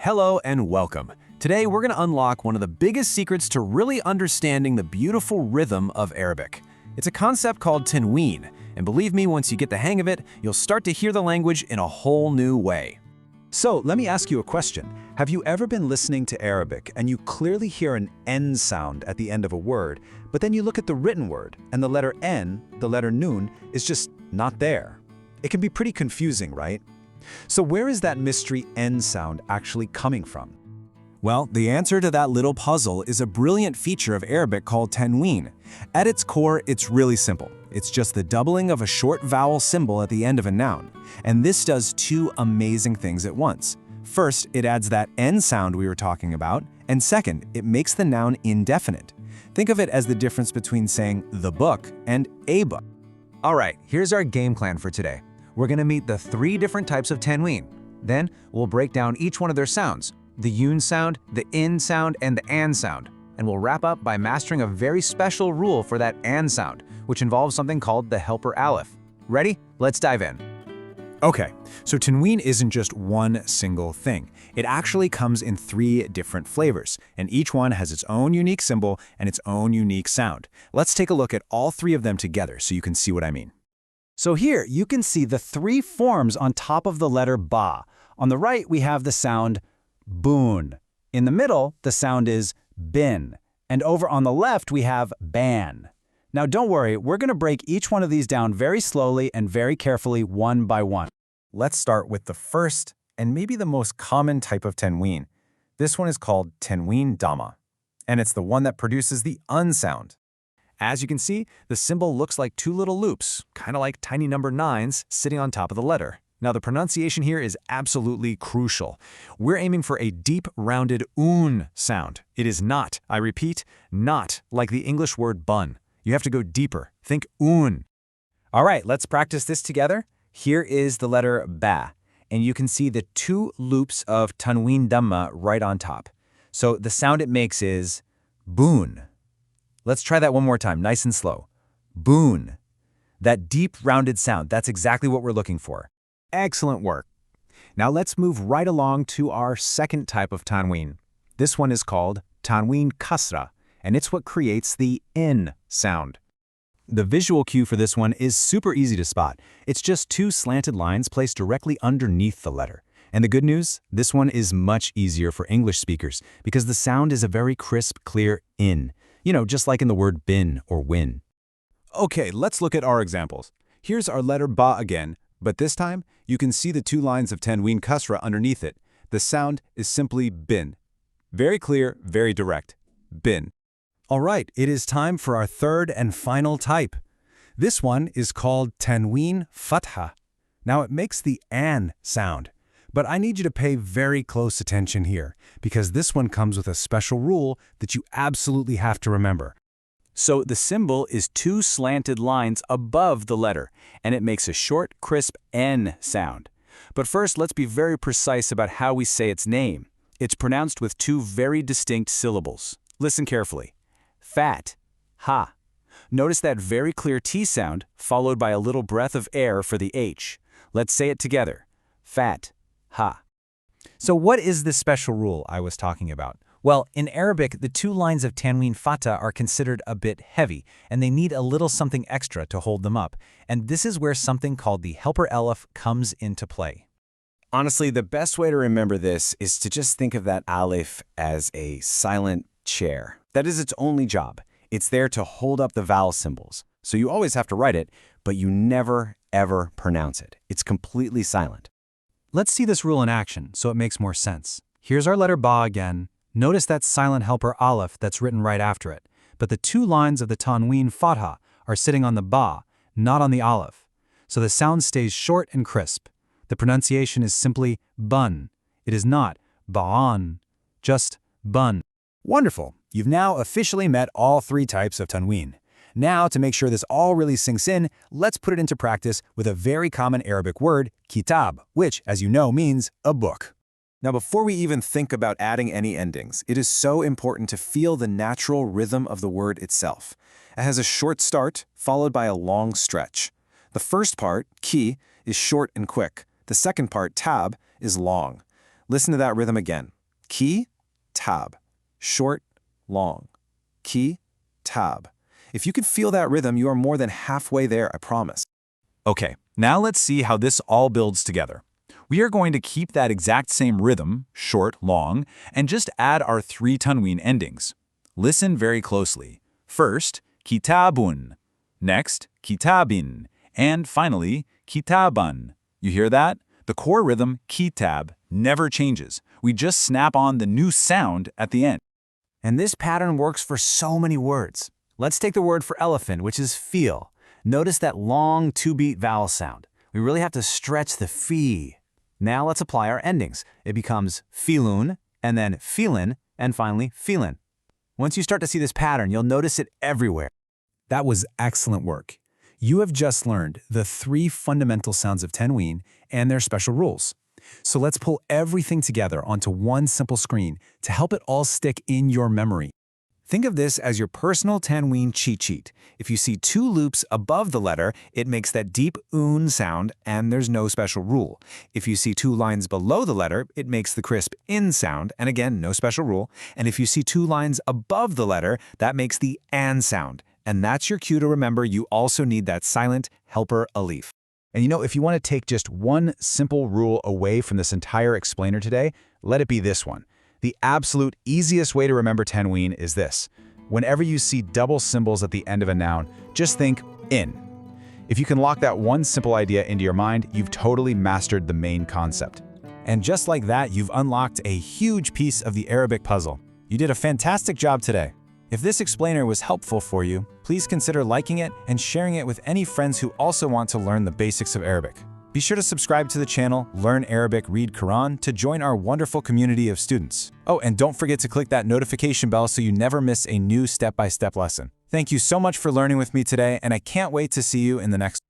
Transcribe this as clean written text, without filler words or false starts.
Hello and welcome. Today we're going to unlock one of the biggest secrets to really understanding the beautiful rhythm of Arabic. It's a concept called Tanween, and believe me, once you get the hang of it, you'll start to hear the language in a whole new way. So let me ask you a question. Have you ever been listening to Arabic and you clearly hear an N sound at the end of a word, but then you look at the written word and the letter N, the letter Noon, is just not there? It can be pretty confusing, right? So where is that mystery N sound actually coming from? Well, the answer to that little puzzle is a brilliant feature of Arabic called Tanween. At its core, it's really simple. It's just the doubling of a short vowel symbol at the end of a noun. And this does two amazing things at once. First, it adds that N sound we were talking about, and second, it makes the noun indefinite. Think of it as the difference between saying the book and a book. All right, here's our game plan for today. We're going to meet the three different types of Tanween. Then, we'll break down each one of their sounds, the yun sound, the in sound, and the an sound. And we'll wrap up by mastering a very special rule for that an sound, which involves something called the helper Alif. Ready? Let's dive in. Okay, so Tanween isn't just one single thing. It actually comes in three different flavors, and each one has its own unique symbol and its own unique sound. Let's take a look at all three of them together so you can see what I mean. So here, you can see the three forms on top of the letter ba. On the right, we have the sound boon. In the middle, the sound is bin. And over on the left, we have ban. Now don't worry, we're going to break each one of these down very slowly and very carefully one by one. Let's start with the first and maybe the most common type of Tanween. This one is called Tanween Dhamma, and it's the one that produces the un sound. As you can see, the symbol looks like two little loops, kind of like tiny number 9s sitting on top of the letter. Now the pronunciation here is absolutely crucial. We're aiming for a deep, rounded un sound. It is not, I repeat, not like the English word bun. You have to go deeper. Think un. All right, let's practice this together. Here is the letter ba, and you can see the two loops of Tanween Dhamma right on top. So the sound it makes is boon. Let's try that one more time, nice and slow. Boon. That deep, rounded sound, that's exactly what we're looking for. Excellent work. Now let's move right along to our second type of Tanween. This one is called Tanween Kasra, and it's what creates the N sound. The visual cue for this one is super easy to spot. It's just two slanted lines placed directly underneath the letter. And the good news, this one is much easier for English speakers because the sound is a very crisp, clear in. You know, just like in the word bin or win. Okay, let's look at our examples. Here's our letter ba again, but this time you can see the two lines of Tanween Kasra underneath it. The sound is simply bin. Very clear, very direct. Bin. All right, it is time for our third and final type. This one is called Tanween Fatha. Now it makes the an sound. But I need you to pay very close attention here, because this one comes with a special rule that you absolutely have to remember. So the symbol is two slanted lines above the letter, and it makes a short, crisp N sound. But first, let's be very precise about how we say its name. It's pronounced with two very distinct syllables. Listen carefully. Fat, ha. Notice that very clear T sound, followed by a little breath of air for the H. Let's say it together. Fat, ha. So what is this special rule I was talking about? Well, in Arabic, the two lines of Tanween Fatha are considered a bit heavy, and they need a little something extra to hold them up. And this is where something called the helper Alif comes into play. Honestly, the best way to remember this is to just think of that Alif as a silent chair. That is its only job. It's there to hold up the vowel symbols. So you always have to write it, but you never, ever pronounce it. It's completely silent. Let's see this rule in action so it makes more sense. Here's our letter ba again. Notice that silent helper Alif that's written right after it. But the two lines of the Tanween Fatha are sitting on the ba, not on the Alif. So the sound stays short and crisp. The pronunciation is simply bun. It is not ba'an, just bun. Wonderful. You've now officially met all three types of Tanween. Now, to make sure this all really sinks in, let's put it into practice with a very common Arabic word, Kitab, which, as you know, means a book. Now, before we even think about adding any endings, it is so important to feel the natural rhythm of the word itself. It has a short start, followed by a long stretch. The first part, ki, is short and quick. The second part, tab, is long. Listen to that rhythm again. Ki-tab. Short, long. Ki-tab. If you can feel that rhythm, you are more than halfway there, I promise. Okay, now let's see how this all builds together. We are going to keep that exact same rhythm, short, long, and just add our 3 Tanween endings. Listen very closely. First, kitabun. Next, kitabin. And finally, kitaban. You hear that? The core rhythm, kitab, never changes. We just snap on the new sound at the end. And this pattern works for so many words. Let's take the word for elephant, which is feel. Notice that long 2-beat vowel sound. We really have to stretch the fee. Now let's apply our endings. It becomes feelun, and then feelin, and finally feelin. Once you start to see this pattern, you'll notice it everywhere. That was excellent work. You have just learned the 3 fundamental sounds of Tanween and their special rules. So let's pull everything together onto one simple screen to help it all stick in your memory. Think of this as your personal Tanween cheat sheet. If you see 2 loops above the letter, it makes that deep oon sound, and there's no special rule. If you see 2 lines below the letter, it makes the crisp in sound, and again, no special rule. And if you see 2 lines above the letter, that makes the an sound. And that's your cue to remember you also need that silent helper alif. And if you want to take just one simple rule away from this entire explainer today, let it be this one. The absolute easiest way to remember Tanween is this. Whenever you see double symbols at the end of a noun, just think in. If you can lock that one simple idea into your mind, you've totally mastered the main concept. And just like that, you've unlocked a huge piece of the Arabic puzzle. You did a fantastic job today. If this explainer was helpful for you, please consider liking it and sharing it with any friends who also want to learn the basics of Arabic. Be sure to subscribe to the channel, Learn Arabic, Read Quran to join our wonderful community of students. Oh, and don't forget to click that notification bell so you never miss a new step-by-step lesson. Thank you so much for learning with me today, and I can't wait to see you in the next